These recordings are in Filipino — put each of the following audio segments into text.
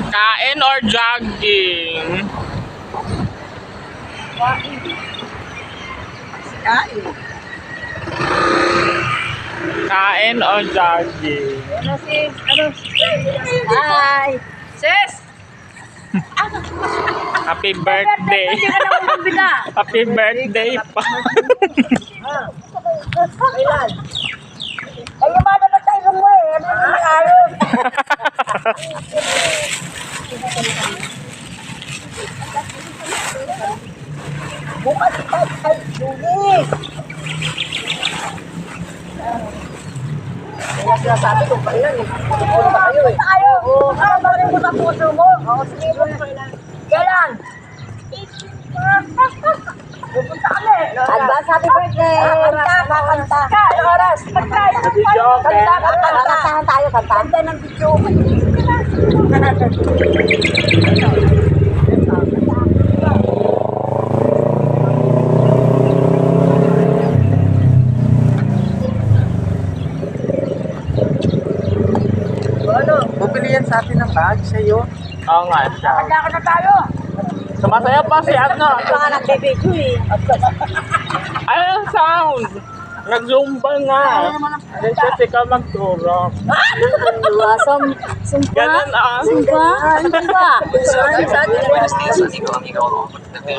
Kain or jogging? Kain. Kain or jogging? Ano sis? Ano? Hi! Sis! Happy birthday! Happy birthday pa! Kailan? Ay, lumada na tayo mo eh. Ano yung ayos? Bukas ay Julie. Kaya sinasabi ko, kailan eh. Pupunta kayo eh. Oo, kaya mo sa puso mo. Oo, sige mo. Kailan? Pupunta kami. Advance happy birthday. Kanta. Anong oras? Kanta. Kantahan tayo. Kanta ng video. Bumili yan sa atin ng bag sa'yo. Oo nga siya. Kanta ka na tayo. Sumasaya pa si ano. Ito nga nagbibidyo eh. Ay, ang sound! Nag-zumba nga. Kasi ka magturo. Sumpa? Ganun ah. Sumpa? Ano ba? Buenos días, amigo. Today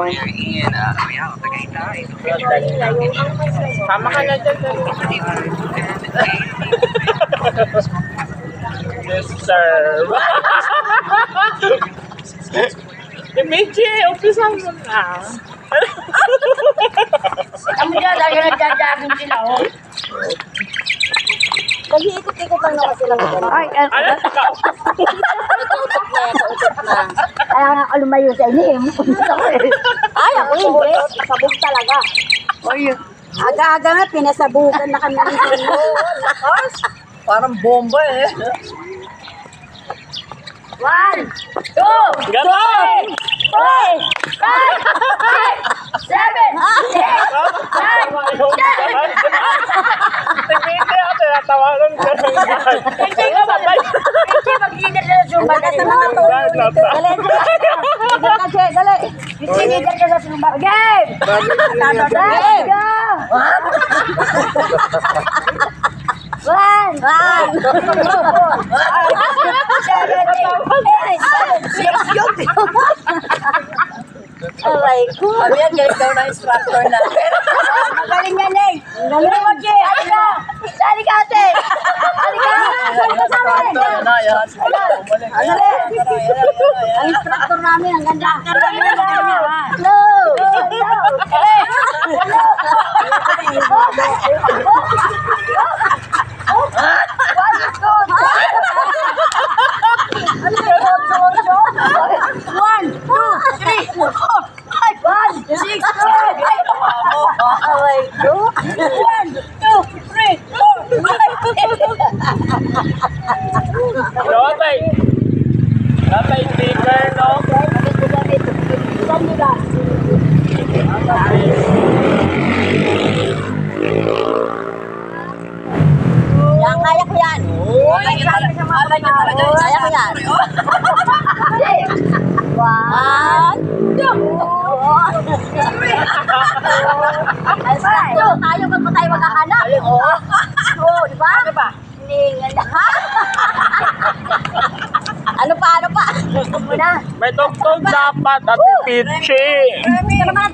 we're here in Tagaytay. Sama ka na dyan. Yes, sir. Michi, umpisan mo na. Kami dyan, lagi nagdadagin sila, oh. Nag-iikot-ikot lang naman sila. Ay, Ano? kautot na. Kaya nga ako lumayo sa inim. Ay, ako hindi. Sabog talaga. Oy, aga-aga nga, pinasabugan na kami. Lakas. Parang bomba eh. 1, 2, Gabay! 3, 4, 5, 6, 7, 8, 9, 10. Hindi ako tinatawaran ka ng guys. Hindi ka sabay. Hindi mag-leader sa Zumba. Nasa mga to. Dali, dali. Hindi leader ka sa Zumba. Game! Game! Go! 1, 2, 3, 4, 5, 6, 7, 8, 9, 10. Aray ko. Ano yan, guys? Daw na instructor na. Magaling yan eh. Galing mo, Jay. Halika. Halika, ate. Halika. Halika sa amin. Ang instructor namin, ang ganda. Hello. One, two, three, four, five, 1, 6, 7, 8. Aray ko. 1, 2, 3, 4, 5. Lotay. Lotay sticker, no? Saan nila? Yan, kaya ko yan. Kaya ko yan. 1, 2, 3. Tayo ba't pa tayo magkakanak? Oo, di ba? Ano ba? Ano pa? May tugtog dapat, Ate Pichi. Ano pa?